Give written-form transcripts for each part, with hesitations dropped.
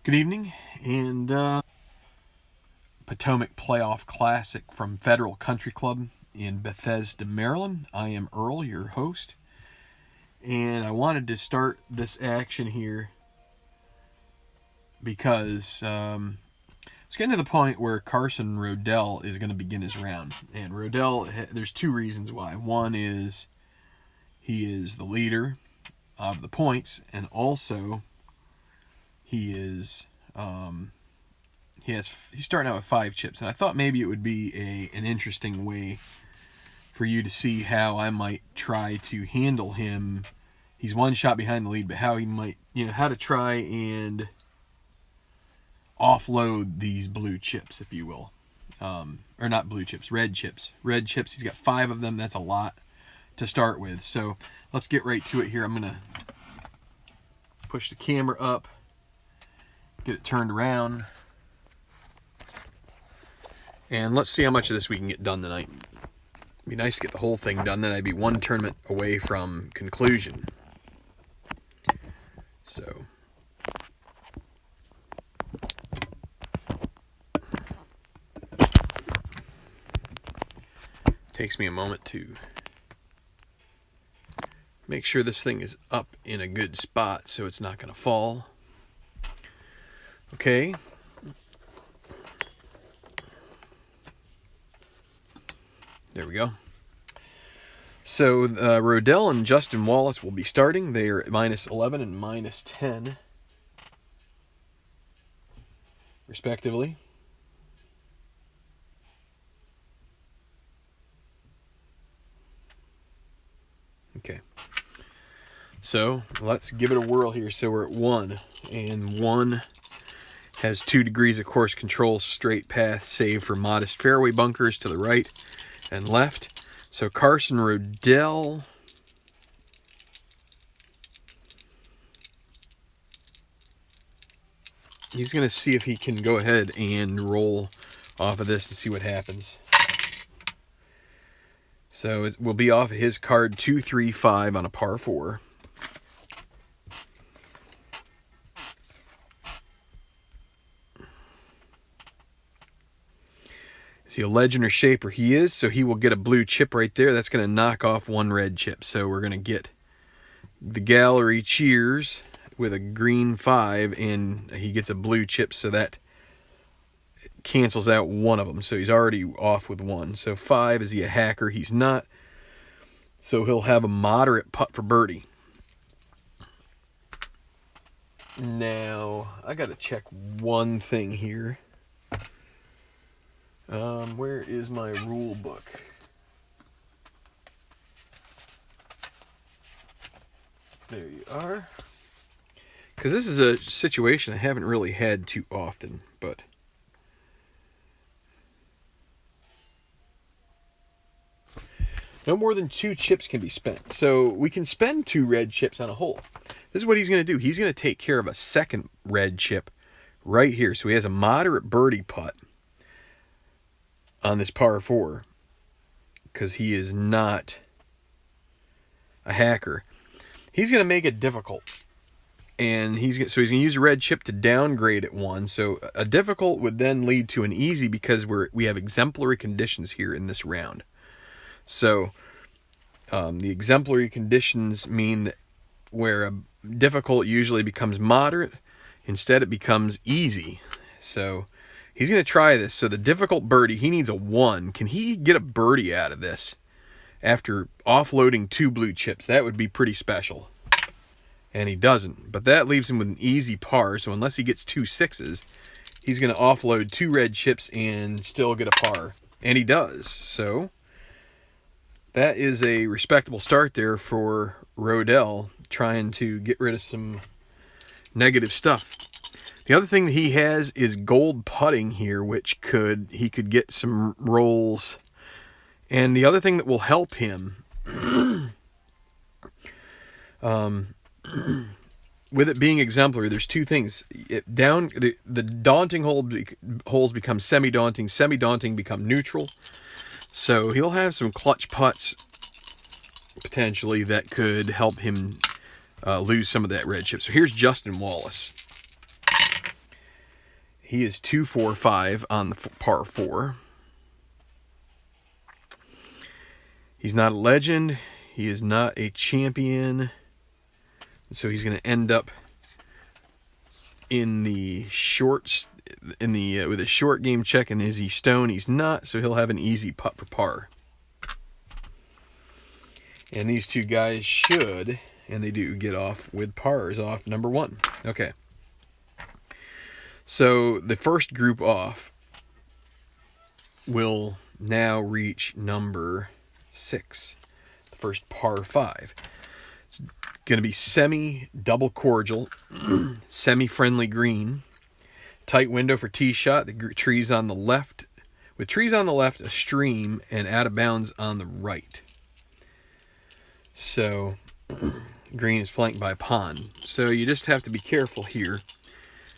Good evening, and Potomac Playoff Classic from Federal Country Club in Bethesda, Maryland. I am Earl, your host, and I wanted to start this action here because it's getting to the point where Carson Rodell is going to begin his round. And Rodell, there's two reasons why. One is he is the leader of the points, and also he's starting out with 5 chips, and I thought maybe it would be an interesting way for you to see how I might try to handle him. He's one shot behind the lead, but how he might, how to try and offload these blue chips, if you will. Or not blue chips, red chips. Red chips, he's got 5 of them. That's a lot to start with. So let's get right to it here. I'm going to push the camera up, get it turned around, and let's see how much of this we can get done tonight. It'd be nice to get the whole thing done, then I'd be one tournament away from conclusion. So, takes me a moment to make sure this thing is up in a good spot so it's not going to fall. Okay. There we go. So Rodell and Justin Wallace will be starting. They are at -11 and -10, respectively. Okay. So let's give it a whirl here. So we're at 1, and 1 has 2 degrees of course control, straight path, save for modest fairway bunkers to the right and left. So Carson Rodell he's going to see if he can go ahead and roll off of this and see what happens. So it will be off of his card 2-3-5 on a par 4. See a legend or shaper he is, so he will get a blue chip right there. That's going to knock off 1 red chip. So we're going to get the gallery cheers with a green 5, and he gets a blue chip, so that cancels out 1 of them. So he's already off with 1. So 5, is he a hacker? He's not. So he'll have a moderate putt for birdie. Now, I got to check one thing here. Where is my rule book? There you are. Because this is a situation I haven't really had too often, but no more than 2 chips can be spent. So we can spend 2 red chips on a hole. This is what he's going to do. He's going to take care of a second red chip right here. So he has a moderate birdie putt on this par 4, because he is not a hacker. He's going to make it difficult, and he's going to use a red chip to downgrade at 1. So a difficult would then lead to an easy, because we have exemplary conditions here in this round. So the exemplary conditions mean that where a difficult usually becomes moderate, instead it becomes easy. So he's going to try this. So the difficult birdie, he needs a 1. Can he get a birdie out of this after offloading 2 blue chips? That would be pretty special. And he doesn't. But that leaves him with an easy par. So unless he gets 2 6s, he's going to offload 2 red chips and still get a par. And he does. So that is a respectable start there for Rodell, trying to get rid of some negative stuff. The other thing that he has is gold putting here, which he could get some rolls. And the other thing that will help him, with it being exemplary, there's 2 things. The daunting holes become semi-daunting. Semi-daunting become neutral. So he'll have some clutch putts potentially that could help him lose some of that red chip. So here's Justin Wallace. He is 2-4-5 on the par 4. He's not a legend. He is not a champion. So he's going to end up in the shorts, with a short game check. And is he stone? He's not. So he'll have an easy putt for par. And these two guys should, and they do, get off with pars off number 1. Okay. So the first group off will now reach number 6, the first par 5. It's going to be semi-double cordial, semi-friendly green, tight window for tee shot, the trees on the left, with trees on the left, a stream, and out of bounds on the right. So green is flanked by a pond. So you just have to be careful here.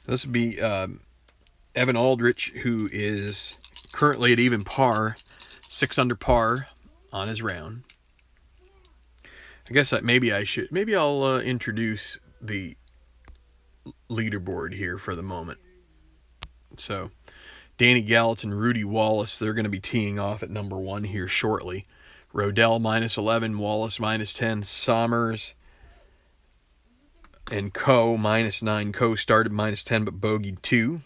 This would be Evan Aldrich, who is currently at even par, 6 under par on his round. I guess maybe I'll introduce the leaderboard here for the moment. So Danny Gallatin, Rudy Wallace, they're going to be teeing off at number 1 here shortly. Rodell -11, Wallace -10, Sommers and Coe -9. Coe started -10 but bogeyed 2.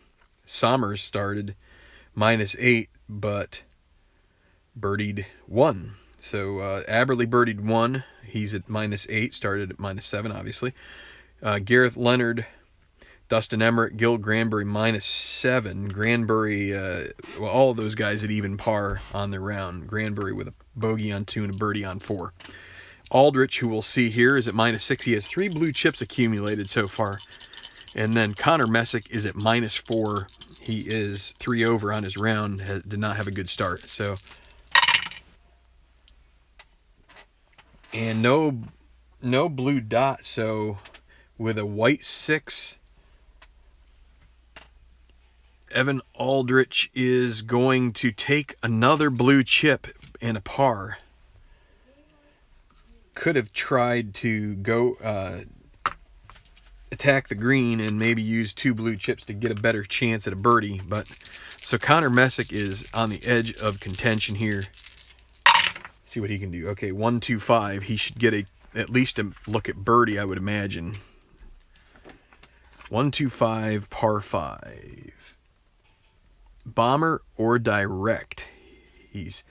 Sommers started -8 but birdied 1. So Aberley birdied 1. He's at -8, started at -7 obviously. Gareth Leonard, Dustin Emmerich, Gil Granbury -7. Granbury, all of those guys at even par on their round. Granbury with a bogey on 2 and a birdie on 4. Aldrich, who we'll see here, is at -6. He has 3 blue chips accumulated so far. And then Connor Messick is at -4. He is 3 over on his round. Did not have a good start. So, and no blue dot. So with a white 6, Evan Aldrich is going to take another blue chip and a par. Could have tried to go attack the green and maybe use 2 blue chips to get a better chance at a birdie. But so Connor Messick is on the edge of contention here. See what he can do. Okay, 1-2-5. He should get at least a look at birdie, I would imagine. 1-2-5 par 5. Bomber or direct. He's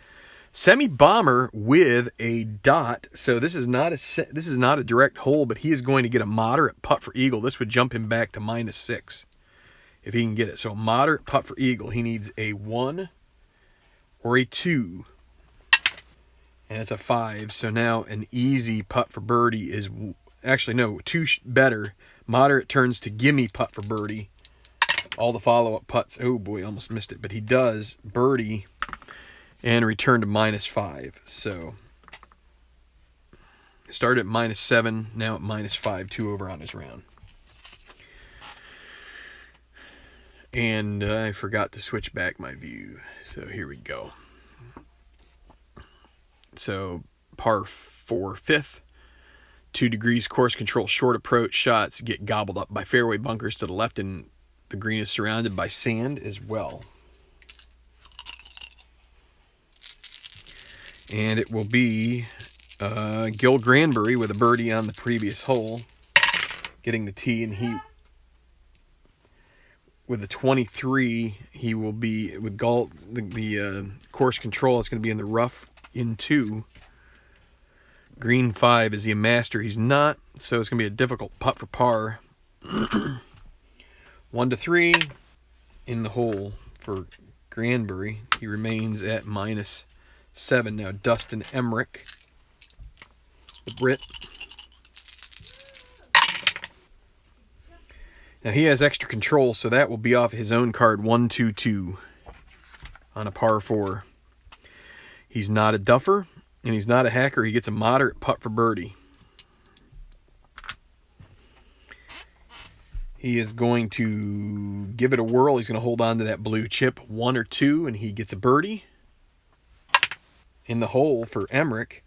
semi-bomber with a dot. So this is not a direct hole, but he is going to get a moderate putt for eagle. This would jump him back to -6 if he can get it. So a moderate putt for eagle. He needs a 1 or a 2. And it's a 5. So now an easy putt for birdie is actually no, 2 better. Moderate turns to gimme putt for birdie. All the follow-up putts. Oh boy, almost missed it. But he does birdie and return to -5. So started at -7, now at -5, 2 over on his round. And I forgot to switch back my view. So here we go. So par 4, 5th. 2 degrees course control, short approach shots get gobbled up by fairway bunkers to the left, and the green is surrounded by sand as well. And it will be Gil Granbury with a birdie on the previous hole, getting the tee, and he, with a 23, he will be with the course control. It's going to be in the rough in 2. Green 5. Is he a master? He's not, so it's going to be a difficult putt for par. 1-3 in the hole for Granbury. He remains at -7. Now Dustin Emmerich, the Brit. Now he has extra control, so that will be off his own card. 1-2-2 on a par 4. He's not a duffer, and he's not a hacker. He gets a moderate putt for birdie. He is going to give it a whirl. He's going to hold on to that blue chip, 1 or 2, and he gets a birdie in the hole for Emmerich.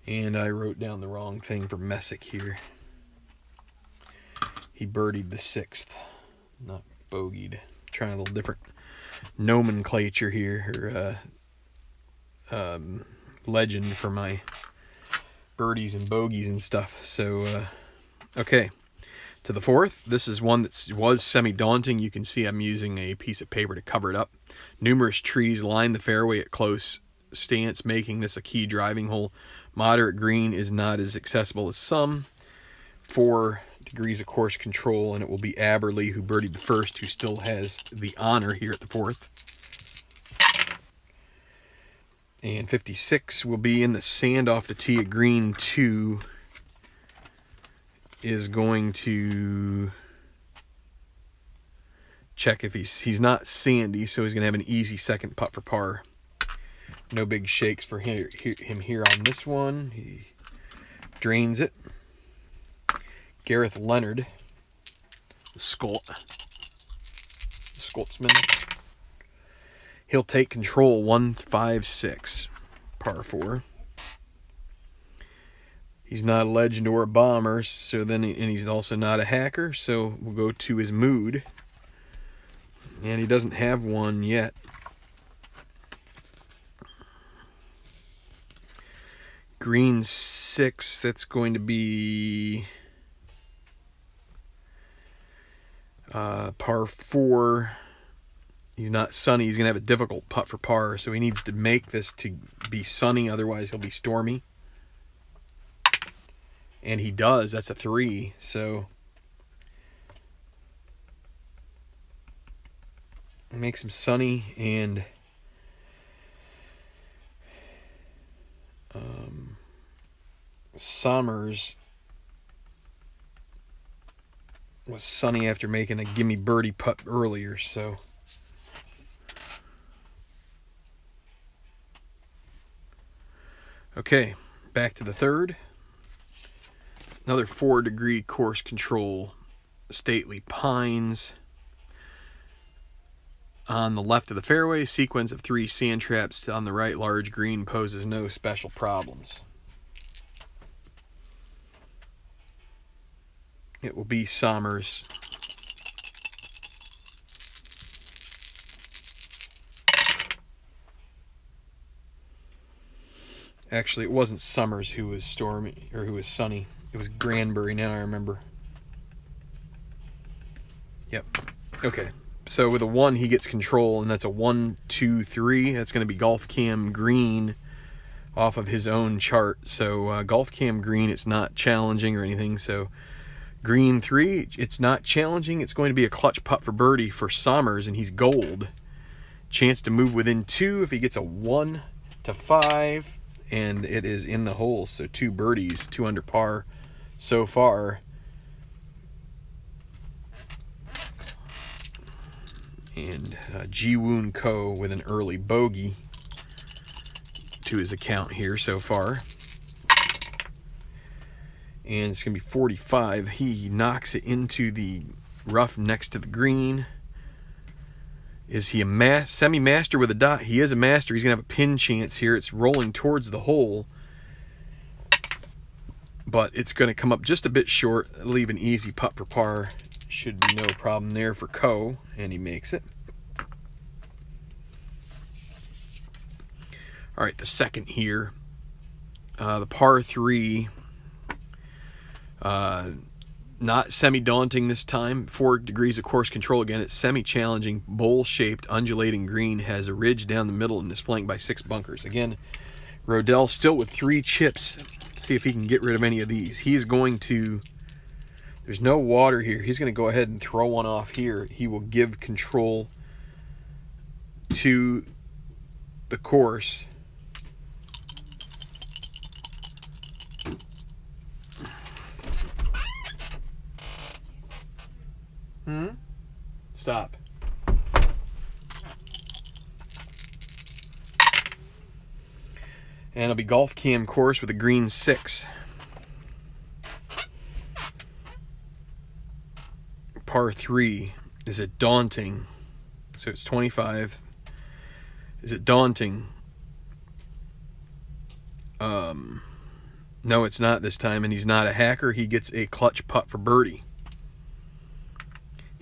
And I wrote down the wrong thing for Messick here. He birdied the 6th, not bogeyed. Trying a little different nomenclature here, or legend for my birdies and bogeys and stuff. So, okay. To the 4th, this is one that was semi-daunting. You can see I'm using a piece of paper to cover it up. Numerous trees line the fairway at close stance, making this a key driving hole. Moderate green is not as accessible as some. 4 degrees of course control, and it will be Aberley, who birdied the 1st, who still has the honor here at the 4th. And 56 will be in the sand off the tee at green 2. Is going to check if he's not sandy, so he's going to have an easy second putt for par. No big shakes for him here on this one. He drains it. Gareth Leonard, the Scotsman. He'll take control 156, par 4. He's not a legend or a bomber, so then, and he's also not a hacker, so we'll go to his mood. And he doesn't have one yet. Green 6, that's going to be par 4. He's not sunny. He's going to have a difficult putt for par, so he needs to make this to be sunny, otherwise he'll be stormy. And he does. That's a 3. So it makes him sunny, and Sommers was sunny after making a gimme birdie putt earlier. So okay, back to the 3rd. Another 4-degree course control, stately pines. On the left of the fairway, sequence of 3 sand traps on the right. Large green poses no special problems. It will be Sommers. Actually, it wasn't Sommers who was stormy or who was sunny. It was Granbury, now I remember. Yep. Okay. So with a 1, he gets control, and that's a 1, 2, 3. That's going to be Golf Cam Green off of his own chart. So Golf Cam Green, it's not challenging or anything. So Green 3, it's not challenging. It's going to be a clutch putt for birdie for Sommers, and he's gold. Chance to move within 2 if he gets a 1 to 5, and it is in the hole. So 2 birdies, 2 under par so far. And Ji-Woon Ko with an early bogey to his account here so far. And it's going to be 45. He knocks it into the rough next to the green. Is he a semi-master with a dot? He is a master. He's going to have a pin chance here. It's rolling towards the hole, but it's going to come up just a bit short, leave an easy putt for par. Should be no problem there for Ko, and he makes it. All right, the second here, the par 3, not semi-daunting this time. 4 degrees of course control again. It's semi-challenging, bowl-shaped, undulating green, has a ridge down the middle and is flanked by 6 bunkers. Again, Rodell still with 3 chips. Let's see if he can get rid of any of these. He's going to... There's no water here. He's going to go ahead and throw one off here. He will give control to the course. Stop. And it'll be Golf Cam course with a green 6. Par 3. Is it daunting? So it's 25. Is it daunting? No, it's not this time, and he's not a hacker. He gets a clutch putt for birdie.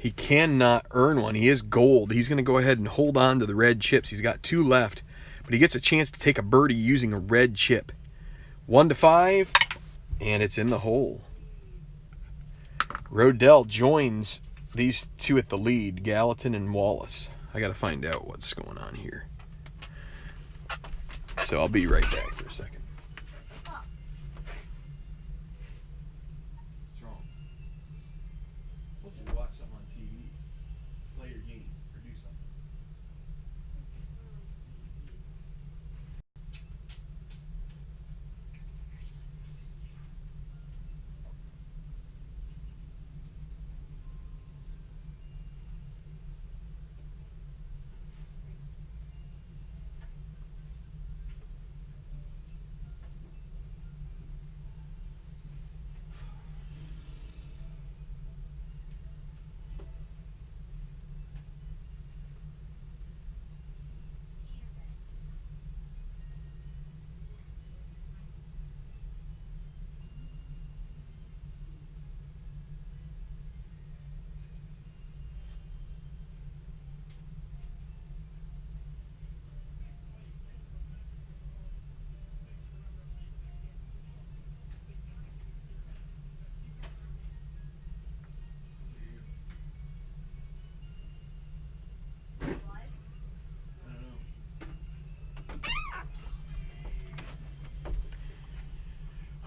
He cannot earn one. He is gold. He's going to go ahead and hold on to the red chips. He's got 2 left, but he gets a chance to take a birdie using a red chip. 1 to 5, and it's in the hole. Rodell joins these 2 at the lead, Gallatin and Wallace. I got to find out what's going on here. So I'll be right back for a second. What's wrong? I want you to watch something on TV. Play your game or do something.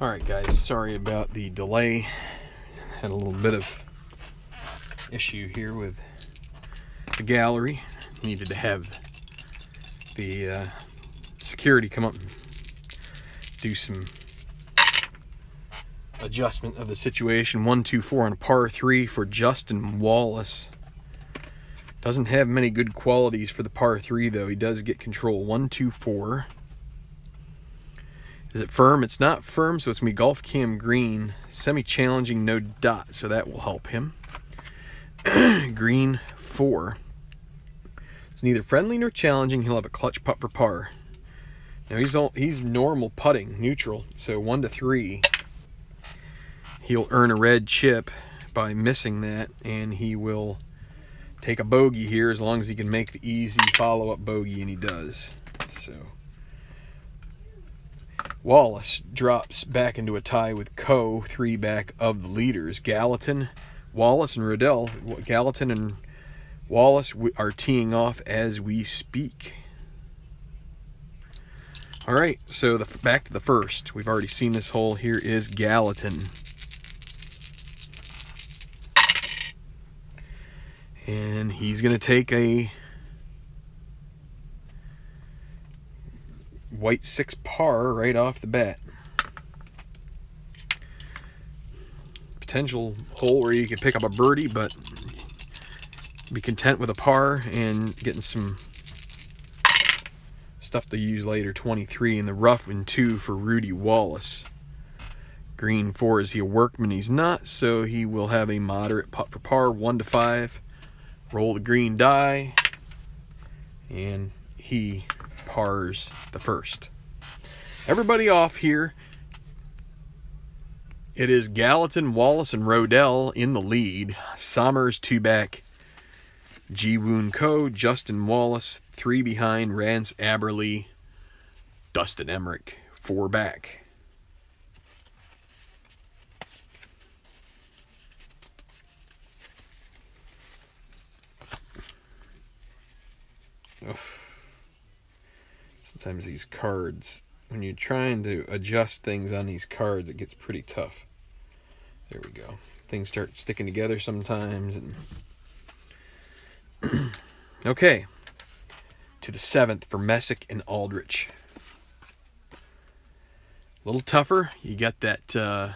Alright guys, sorry about the delay. Had a little bit of issue here with the gallery. Needed to have the security come up and do some adjustment of the situation. 1-2-4 on a par 3 for Justin Wallace. Doesn't have many good qualities for the par 3 though. He does get control. 1-2-4. Is it firm? It's not firm, so it's going to be golf cam green. Semi-challenging, no dot, so that will help him. Green 4. It's neither friendly nor challenging. He'll have a clutch putt for par. Now he's normal putting, neutral, so 1 to 3. He'll earn a red chip by missing that, and he will take a bogey here as long as he can make the easy follow-up bogey, and he does. So Wallace drops back into a tie with Coe, 3 back of the leaders. Gallatin, Wallace, and Rodell. Gallatin and Wallace are teeing off as we speak. All right, so back to the first. We've already seen this hole. Here is Gallatin. And he's going to take a white 6 par right off the bat. Potential hole where you can pick up a birdie, but be content with a par and getting some stuff to use later. 23 in the rough and 2 for Rudy Wallace. Green 4, is he a workman? He's not, so he will have a moderate putt for par. 1 to 5. Roll the green die, and he pars the first. Everybody off here. It is Gallatin, Wallace, and Rodell in the lead. Sommers 2 back. Ji-Woon Ko, Justin Wallace 3 behind. Rance Aberle, Dustin Emmerich 4 back. Oof. Sometimes these cards, when you're trying to adjust things on these cards, it gets pretty tough. There we go. Things start sticking together sometimes. And okay. To the 7th for Messick and Aldrich. A little tougher. You got that,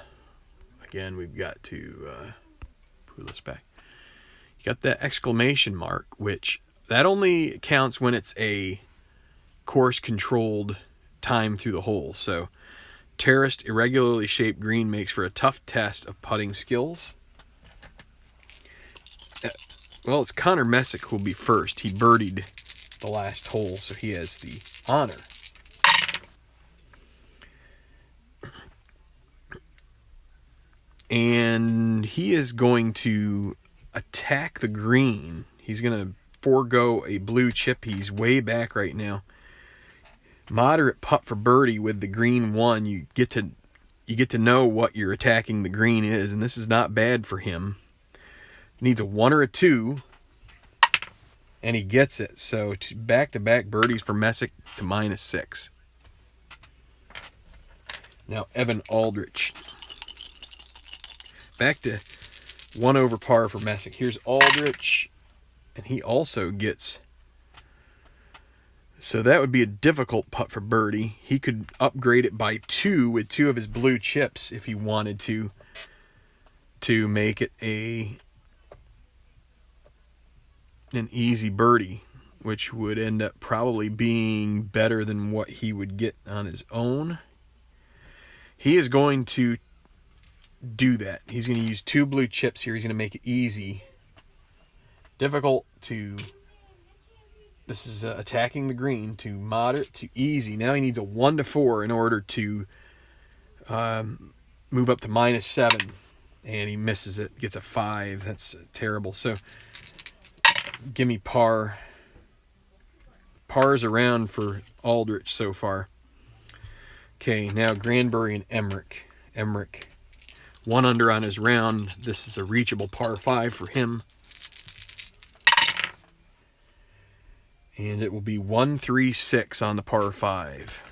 again, we've got to pull this back. You got that exclamation mark, which that only counts when it's a course-controlled time through the hole. So, terraced, irregularly shaped green makes for a tough test of putting skills. Well, it's Connor Messick who will be first. He birdied the last hole, so he has the honor. And he is going to attack the green. He's going to forego a blue chip. He's way back right now. Moderate putt for birdie with the green 1. You get to know what you're attacking the green is, and this is not bad for him. Needs a 1 or a 2, and he gets it. So back-to-back birdies for Messick to -6. Now Evan Aldrich. Back to 1 over par for Messick. Here's Aldrich, and he also gets... So that would be a difficult putt for birdie. He could upgrade it by 2 with 2 of his blue chips if he wanted to make it an easy birdie, which would end up probably being better than what he would get on his own. He is going to do that. He's going to use 2 blue chips here. He's going to make it easy. Difficult to... This is attacking the green to moderate to easy. Now he needs a 1 to 4 in order to move up to -7. And he misses it. Gets a 5. That's terrible. So give me par. Par's around for Aldrich so far. Okay, now Granbury and Emmerich. Emmerich, 1 under on his round. This is a reachable par 5 for him. And it will be 1-3-6 on the par 5.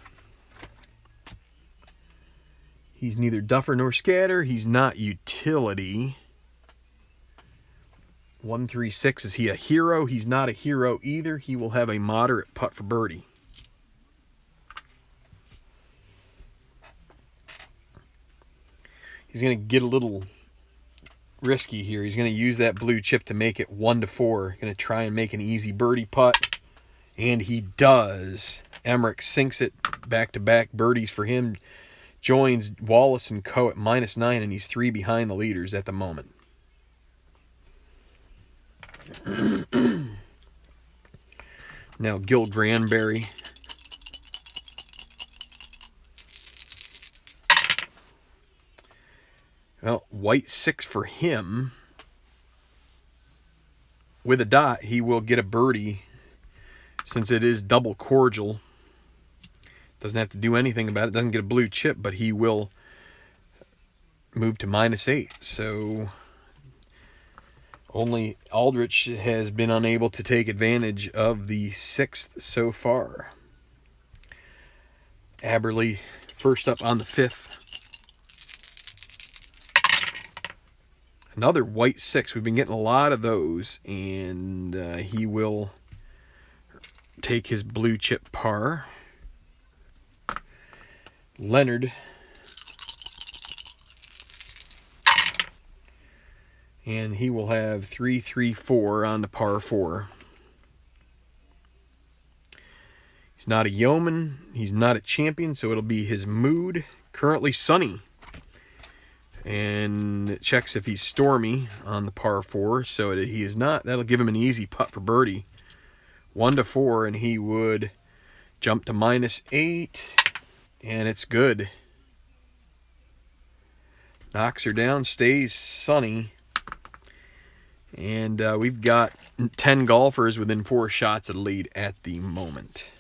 He's neither duffer nor scatter. He's not utility. 1-3-6. Is he a hero? He's not a hero either. He will have a moderate putt for birdie. He's going to get a little risky here. He's going to use that blue chip to make it 1 to 4. Going to try and make an easy birdie putt. And he does. Emmerich sinks it. Back-to-back birdies for him. Joins Wallace and Co. at -9, and he's 3 behind the leaders at the moment. Now Gil Granbury. Well, white 6 for him. With a dot, he will get a birdie. Since it is double cordial, doesn't have to do anything about it. Doesn't get a blue chip, but he will move to -8. So only Aldrich has been unable to take advantage of the 6th so far. Aberley first up on the 5th. Another white 6. We've been getting a lot of those, and he will take his blue chip par. Leonard. And he will have 3-3-4 on the par 4. He's not a yeoman. He's not a champion, so it'll be his mood. Currently sunny. And it checks if he's stormy on the par 4, so he is not. That'll give him an easy putt for birdie. 1 to 4, and he would jump to -8, and it's good. Knocks her down, stays sunny, and we've got 10 golfers within 4 shots of the lead at the moment.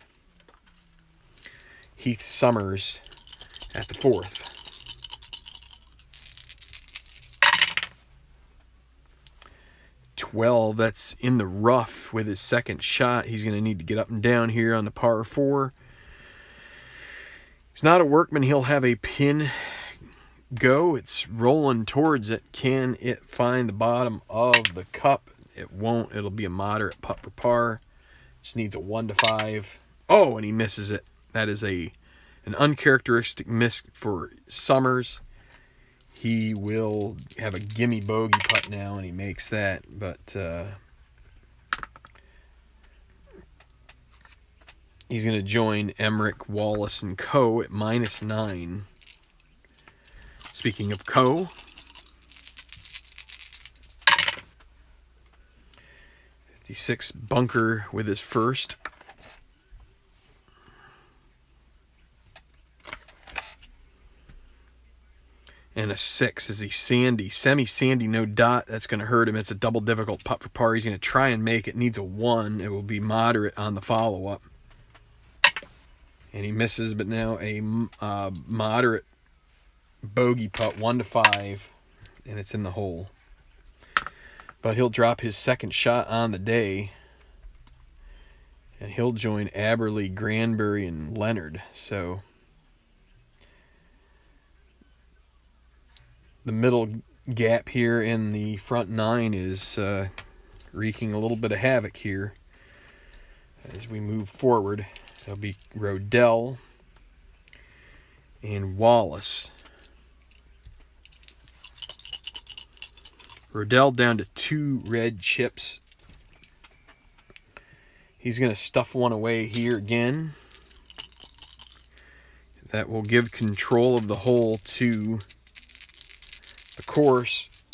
Heath Summers at the 4th. 12, that's in the rough with his second shot. He's going to need to get up and down here on the par 4. He's not a workman. He'll have a pin go. It's rolling towards it. Can it find the bottom of the cup? It won't. It'll be a moderate putt for par. Just needs a 1 to 5. Oh, and he misses it. That is an uncharacteristic miss for Summers. He will have a gimme bogey putt now, and he makes that. But he's going to join Emmerich, Wallace, and Co. at -9. Speaking of Co., '56 bunker with his first. And and a 6. Is he sandy? Semi-sandy, no dot. That's going to hurt him. It's a double difficult putt for par. He's going to try and make it. Needs a 1. It will be moderate on the follow-up. And he misses, but now a moderate bogey putt, 1 to 5. And it's in the hole. But he'll drop his second shot on the day. And he'll join Aberley, Granbury, and Leonard. So the middle gap here in the front 9 is wreaking a little bit of havoc here as we move forward. There'll be Rodell and Wallace. Rodell down to 2 red chips. He's going to stuff one away here again. That will give control of the hole to the course.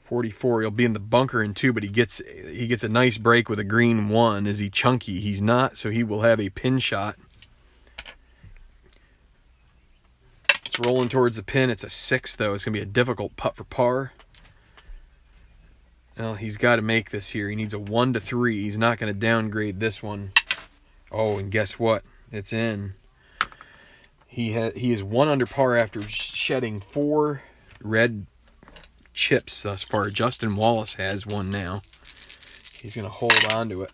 44. He'll be in the bunker in 2, but he gets a nice break with a green 1. Is he chunky? He's not, so he will have a pin shot. It's rolling towards the pin. It's a 6, though. It's going to be a difficult putt for par. Well, he's got to make this here. He needs a 1 to 3. He's not going to downgrade this one. Oh, and guess what? It's in. He is 1 under par after shedding 4 red chips thus far. Justin Wallace has 1 now. He's going to hold on to it,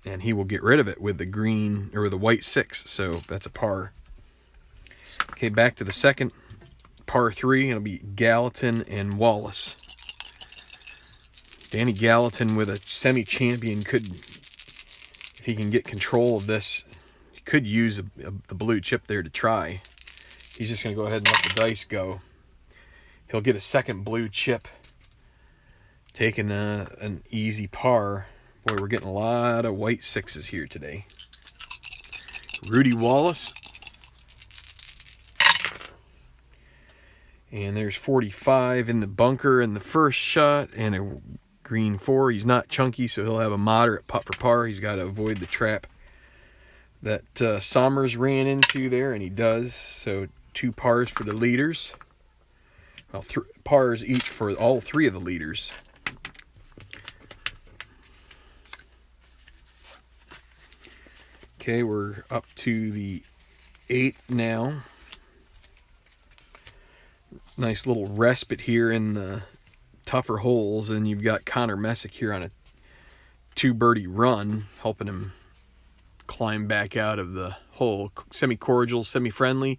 and he will get rid of it with the green or the white 6. So that's a par. Okay, back to the second par 3. It'll be Gallatin and Wallace. Danny Gallatin with a semi-champion could, if he can get control of this, he could use the blue chip there to try. He's just going to go ahead and let the dice go. He'll get a second blue chip, taking an easy par. Boy, we're getting a lot of white 6s here today. Rudy Wallace. And there's 45 in the bunker in the first shot, and a green 4. He's not chunky, so he'll have a moderate putt for par. He's got to avoid the trap that Sommers ran into there, and he does. So 2 pars for the leaders. Well, pars each for all 3 of the leaders. Okay, we're up to the 8th now. Nice little respite here in the tougher holes, and you've got Connor Messick here on a 2 birdie run, helping him climb back out of the hole. Semi-cordial, semi-friendly,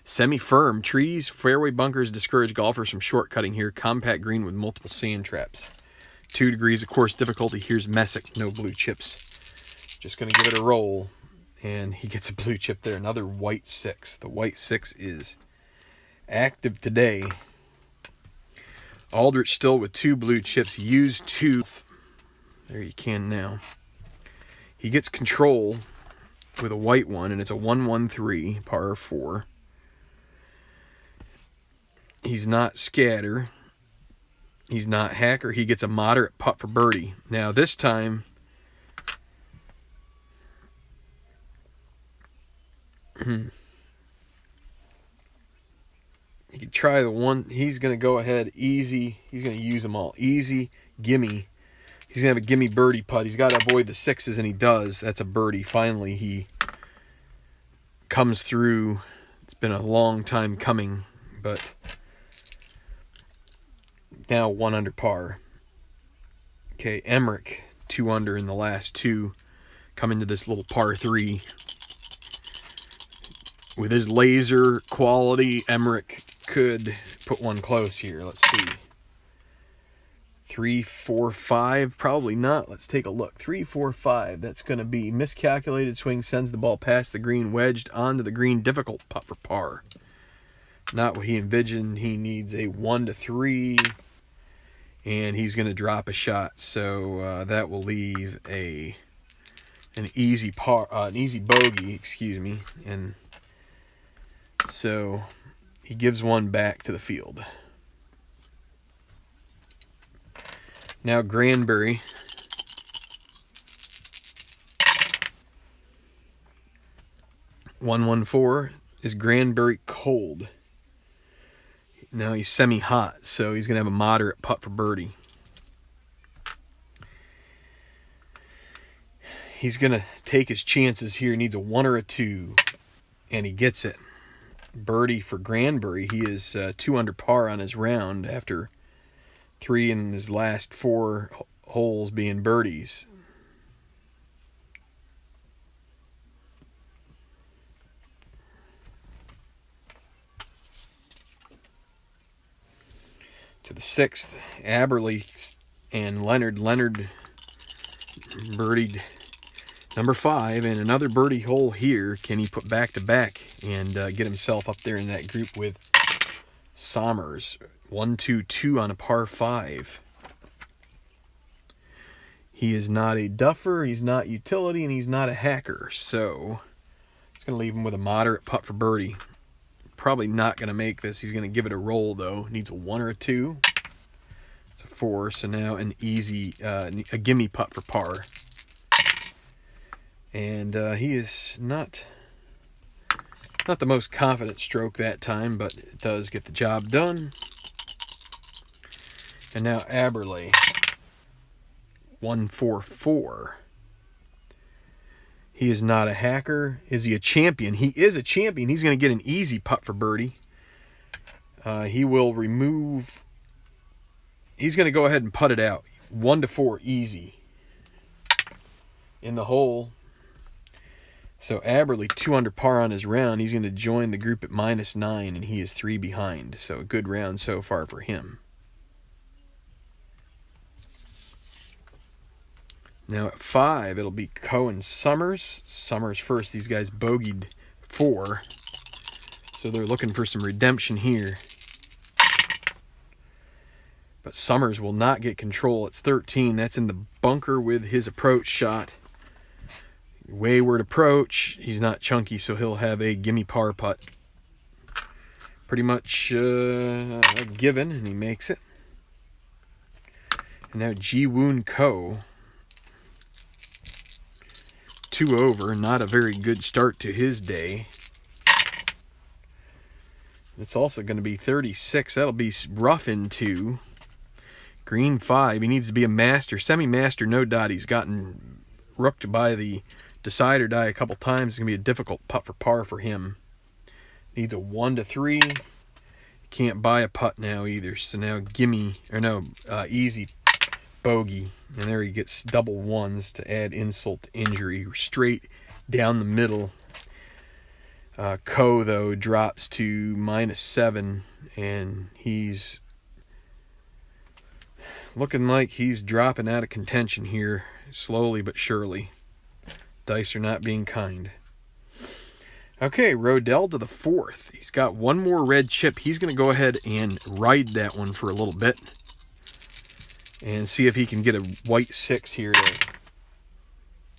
semi-firm. Trees, fairway bunkers discourage golfers from shortcutting here. Compact green with multiple sand traps. 2 degrees of course difficulty. Here's Messick, no blue chips. Just going to give it a roll, and he gets a blue chip there. Another white 6. The white 6 is active today. Aldrich still with 2 blue chips. Used 2. There you can now. He gets control with a white 1, and it's a 1-1-3, par 4. He's not scatter. He's not hacker. He gets a moderate putt for birdie. Now this time, you could try the one. He's going to go ahead easy. He's going to use them all. Easy, gimme. He's going to have a gimme birdie putt. He's got to avoid the 6s, and he does. That's a birdie. Finally, he comes through. It's been a long time coming, but now 1 under par. Okay, Emmerich, 2 under in the last 2. Coming to this little par 3. With his laser quality, Emmerich could put one close here. Let's see. 3, 4, 5. Probably not. Let's take a look. 3, 4, 5. That's going to be miscalculated swing. Sends the ball past the green. Wedged onto the green. Difficult putt for par. Not what he envisioned. He needs a 1 to 3. And he's going to drop a shot. So that will leave an easy bogey. Excuse me. And so he gives one back to the field. Now Granbury. (114) is Granbury cold. Now he's semi-hot, so he's going to have a moderate putt for birdie. He's going to take his chances here. He needs a 1 or a 2, and he gets it. Birdie for Granbury. He is 2 under par on his round after 3 in his last 4 holes being birdies. To the 6th, Aberley and Leonard. Leonard birdied number 5, and another birdie hole here. Can he put back-to-back and get himself up there in that group with Sommers? 1-2-2 on a par 5. He is not a duffer, he's not utility, and he's not a hacker, so it's going to leave him with a moderate putt for birdie. Probably not going to make this. He's going to give it a roll, though. Needs a 1 or a 2. It's a 4, so now an easy, a gimme putt for par. And he is not the most confident stroke that time, but it does get the job done. And now Aberley, 1-4-4. He is not a hacker. Is he a champion? He is a champion. He's going to get an easy putt for birdie. He will remove... He's going to go ahead and putt it out. 1-4, easy. In the hole. So Aberley, 2 under par on his round. He's going to join the group at -9, and he is 3 behind. So a good round so far for him. Now at 5, it'll be Coe and Sommers. Sommers first. These guys bogeyed 4. So they're looking for some redemption here. But Sommers will not get control. It's 13. That's in the bunker with his approach shot. Wayward approach. He's not chunky, so he'll have a gimme par putt. Pretty much a given, and he makes it. And now Ji-Woon Ko. 2 over, not a very good start to his day. It's also going to be 36. That'll be rough in 2. Green 5. He needs to be a master, semi-master, no doubt. He's gotten rooked by the decide or die a couple times. It's going to be a difficult putt for par for him. Needs a 1-3. Can't buy a putt now either. So now easy bogey. And there he gets double 1s to add insult to injury. Straight down the middle. Ko, though, drops to -7. And he's looking like he's dropping out of contention here. Slowly but surely. Dice are not being kind. Okay, Rodell to the 4th. He's got 1 more red chip. He's going to go ahead and ride that one for a little bit. And see if he can get a white 6 here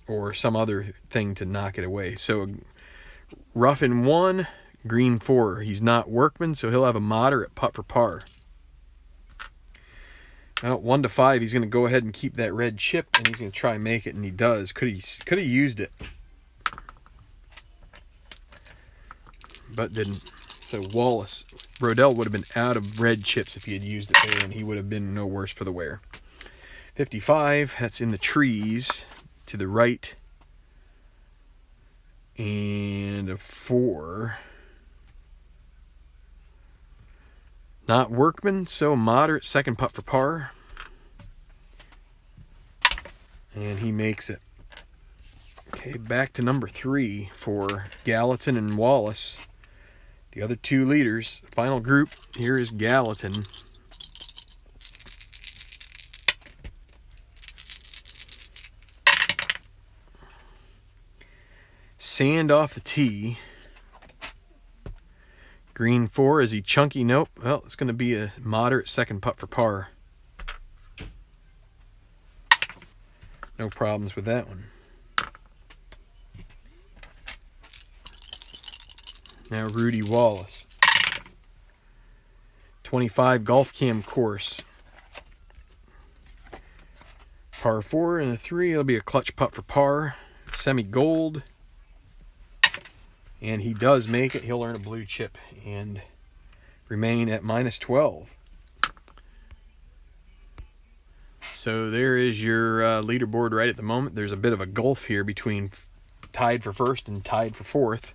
or some other thing to knock it away. So rough in 1, green 4. He's not workman, so he'll have a moderate putt for par. Now 1-5. He's going to go ahead and keep that red chip, and he's going to try and make it, and he does. Could have used it, but didn't. So Rodell would have been out of red chips if he had used it there, and he would have been no worse for the wear. 55, that's in the trees to the right. And a 4. Not workman, so moderate second putt for par. And he makes it. Okay, back to number 3 for Gallatin and Wallace. The other 2 leaders. Final group, here is Gallatin. Sand off the tee. Green 4, is he chunky? Nope. Well, it's going to be a moderate second putt for par. No problems with that one. Now Rudy Wallace. 25 golf cam course. Par 4 and a 3. It'll be a clutch putt for par. Semi-gold. And he does make it. He'll earn a blue chip. And remain at -12. So there is your leaderboard right at the moment. There's a bit of a gulf here between tied for first and tied for fourth.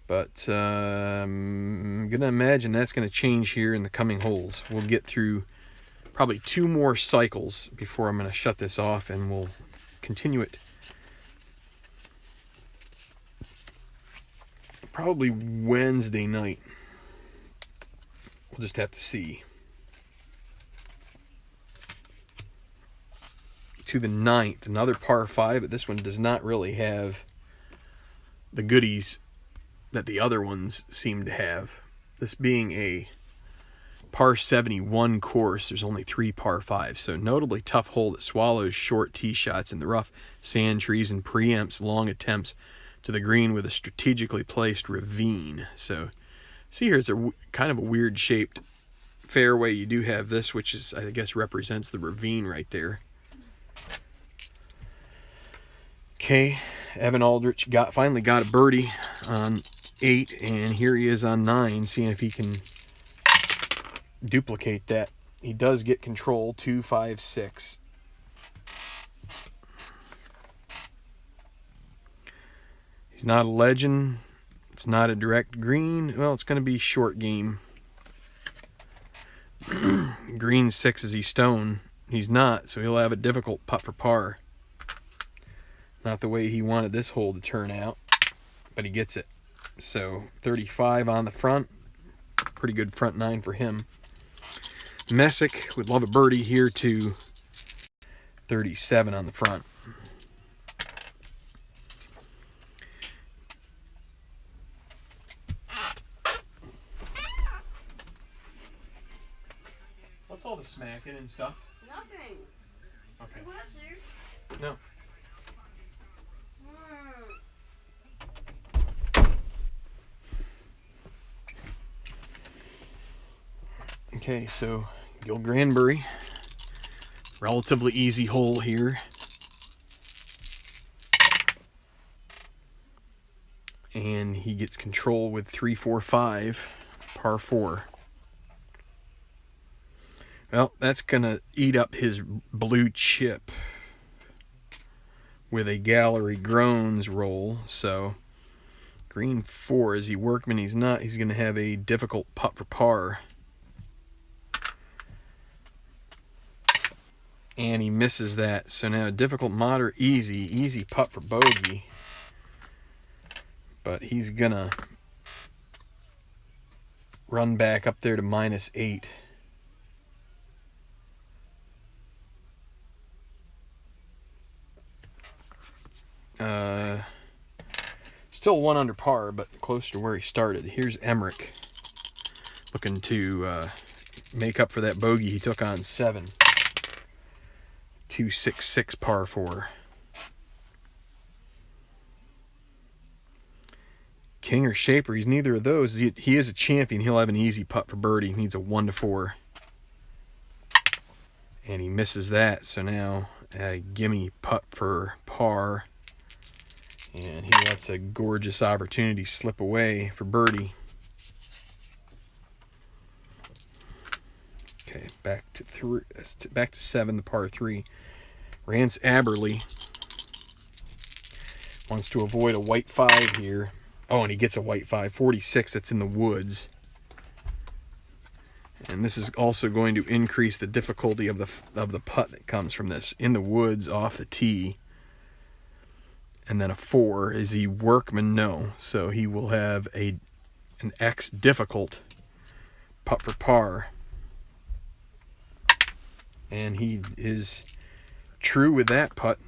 But I'm going to imagine that's going to change here in the coming holes. We'll get through probably 2 more cycles before I'm going to shut this off, and we'll continue it probably Wednesday night. We'll just have to see. To the 9th, another par 5, but this one does not really have the goodies that the other ones seem to have. This being a par 71 course, there's only 3 par 5s, so notably tough hole that swallows short tee shots in the rough, sand trees, and preempts long attempts to the green with a strategically placed ravine. So see here, it's a kind of a weird shaped fairway. You do have this, which is, I guess, represents the ravine right there. Okay, Evan Aldrich finally got a birdie on 8, and here he is on 9, seeing if he can duplicate that. He does get control, 2, 5, 6. He's not a legend. It's not a direct green. Well, it's going to be short game. Green 6, is he stone? He's not, so he'll have a difficult putt for par. Not the way he wanted this hole to turn out, but he gets it. So 35 on the front. Pretty good front 9 for him. Messick would love a birdie here to 37 on the front. What's all the smacking and stuff? Nothing. Okay. What, serious? No. Okay, so Gil Granbury, relatively easy hole here. And he gets control with 3, 4, 5, par 4. Well, that's going to eat up his blue chip with a Gallery Groans roll. So green 4, is he workman? He's not. He's going to have a difficult putt for par. And he misses that. So now difficult, moderate, easy putt for bogey. But he's going to run back up there to -8. Still 1 under par, but close to where he started. Here's Emmerich looking to make up for that bogey he took on 7. 2, 6, 6 par 4. King or Shaper, he's neither of those. He is a champion. He'll have an easy putt for birdie. He needs a 1 to 4. And he misses that, so now a gimme putt for par. And he lets a gorgeous opportunity slip away for birdie. Okay, back to 7, the par 3. Rance Aberley wants to avoid a white 5 here. Oh, and he gets a white 5. 46, that's in the woods. And this is also going to increase the difficulty of the putt that comes from this. In the woods, off the tee. And then a 4. Is he workman? No. So he will have an X difficult putt for par. And he is true with that putt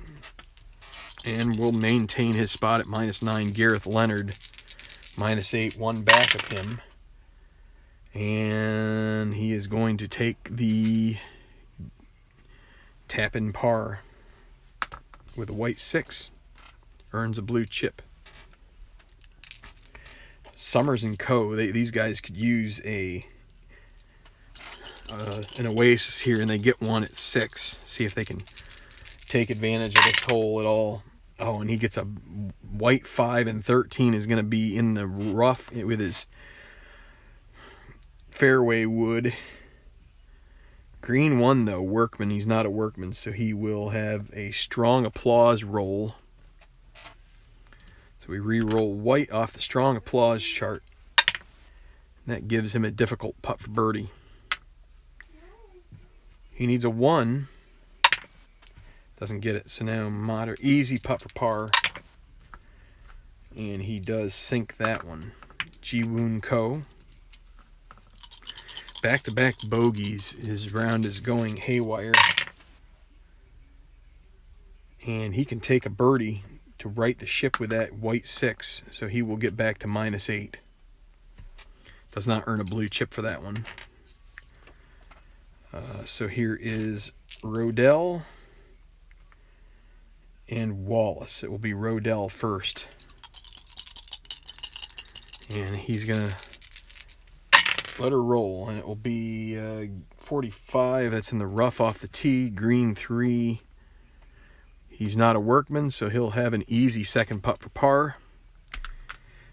and will maintain his spot at -9. Gareth Leonard, -8, 1 back of him. And he is going to take the tap-in par with a white 6. Earns a blue chip. Summers and Co. These guys could use an oasis here, and they get one at 6. See if they can take advantage of this hole at all. Oh, and he gets a white 5, and 13 is going to be in the rough with his fairway wood. Green 1 though, workman. He's not a workman, so he will have a strong applause roll. So we re-roll white off the strong applause chart. And that gives him a difficult putt for birdie. He needs a 1. Doesn't get it. So now moderate, easy putt for par. And he does sink that one. Ji-Woon Ko. Back-to-back bogeys. His round is going haywire. And he can take a birdie to right the ship with that white 6. So he will get back to -8. Does not earn a blue chip for that one. So here is Rodell and Wallace. It will be Rodell first. And he's going to let her roll. And it will be 45. That's in the rough off the tee. Green 3. He's not a workman, so he'll have an easy second putt for par.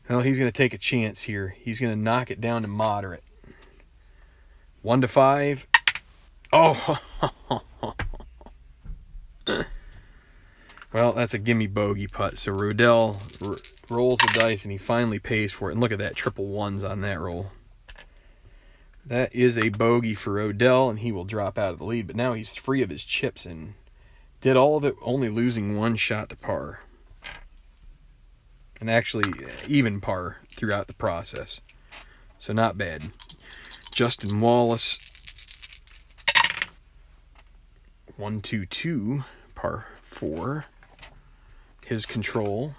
Well, he's going to take a chance here. He's going to knock it down to moderate. 1 to 5. Oh! Well, that's a gimme bogey putt. So Rodell rolls the dice, and he finally pays for it. And look at that, triple 1s on that roll. That is a bogey for Rodell, and he will drop out of the lead. But now he's free of his chips and did all of it, only losing 1 shot to par. And actually even par throughout the process. So not bad. Justin Wallace, 1-2-2, par 4. His control.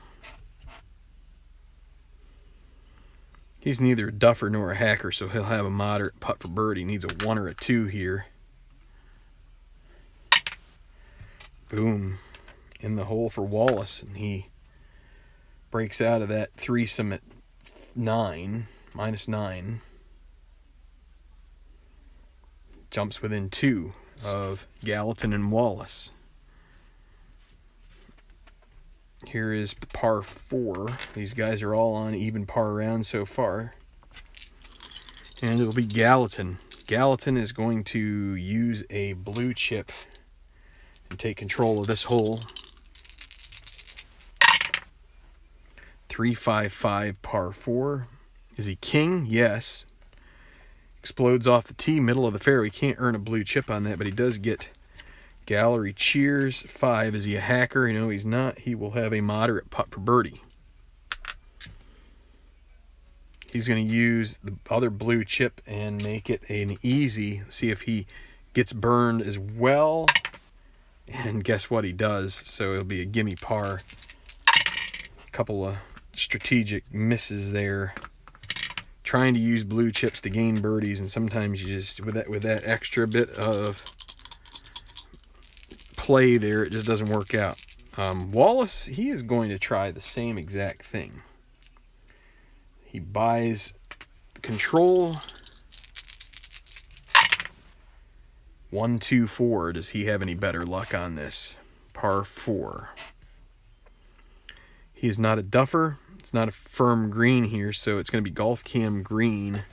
He's neither a duffer nor a hacker, so he'll have a moderate putt for birdie. He needs a 1 or a 2 here. Boom. In the hole for Wallace, and he breaks out of that threesome at -9. Jumps within 2 of Gallatin and Wallace. Here is the par 4. These guys are all on even par rounds so far. And it'll be Gallatin. Gallatin is going to use a blue chip and take control of this hole. 3-5-5 par 4. Is he king? Yes. Explodes off the tee, middle of the fairway. Can't earn a blue chip on that, but he does get gallery cheers. 5. Is he a hacker? No, he's not. He will have a moderate putt for birdie. He's going to use the other blue chip and make it an easy. See if he gets burned as well. And guess what? He does. So it'll be a gimme par. A couple of strategic misses there. Trying to use blue chips to gain birdies, and sometimes you just with that extra bit of play there, it just doesn't work out. Wallace, he is going to try the same exact thing. He buys control. 1-2-4. Does he have any better luck on this? Par 4. He is not a duffer. It's not a firm green here, so it's going to be golf cam green.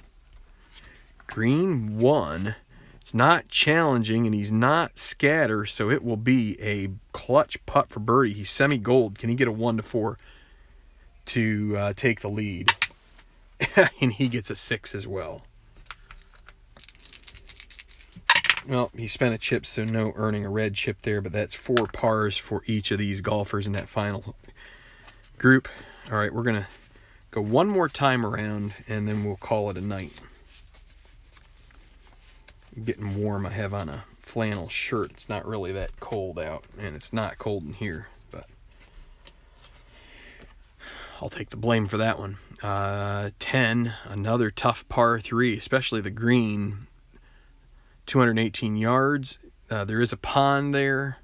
Green 1. It's not challenging, and he's not scatter, so it will be a clutch putt for birdie. He's semi-gold. Can he get a 1-4 to take the lead? And he gets a 6 as well. Well, he spent a chip, so no earning a red chip there, but that's 4 pars for each of these golfers in that final group. All right, we're going to go one more time around, and then we'll call it a night. Getting warm. I have on a flannel shirt. It's not really that cold out, and it's not cold in here, but I'll take the blame for that one. 10, another tough par 3, especially the green. 218 yards. There is a pond there.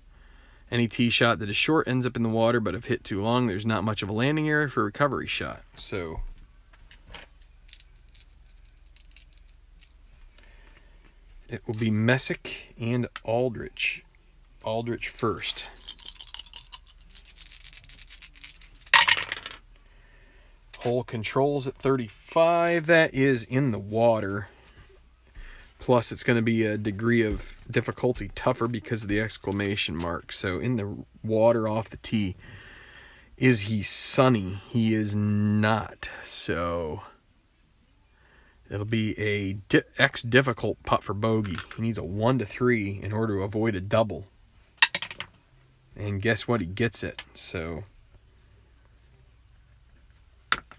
Any tee shot that is short ends up in the water, but if hit too long, there's not much of a landing area for a recovery shot. So it will be Messick and Aldrich. Aldrich first. Hole controls at 35. That is in the water. Plus, it's going to be a degree of difficulty tougher because of the exclamation mark. So in the water off the tee, is he sunny? He is not. So it'll be a X difficult putt for bogey. He needs a 1 to 3 in order to avoid a double. And guess what? He gets it. So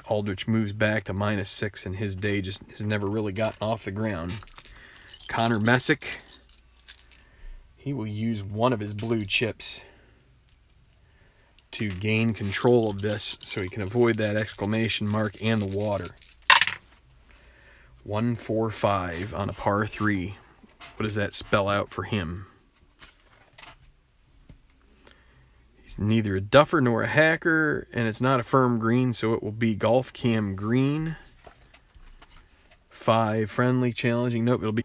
Aldrich moves back to -6, and his day just has never really gotten off the ground. Connor Messick, he will use one of his blue chips to gain control of this so he can avoid that exclamation mark and the water. 1-4-5 on a par 3. What does that spell out for him? He's neither a duffer nor a hacker, and it's not a firm green, so it will be golf cam green. 5 friendly, challenging. Nope, it'll be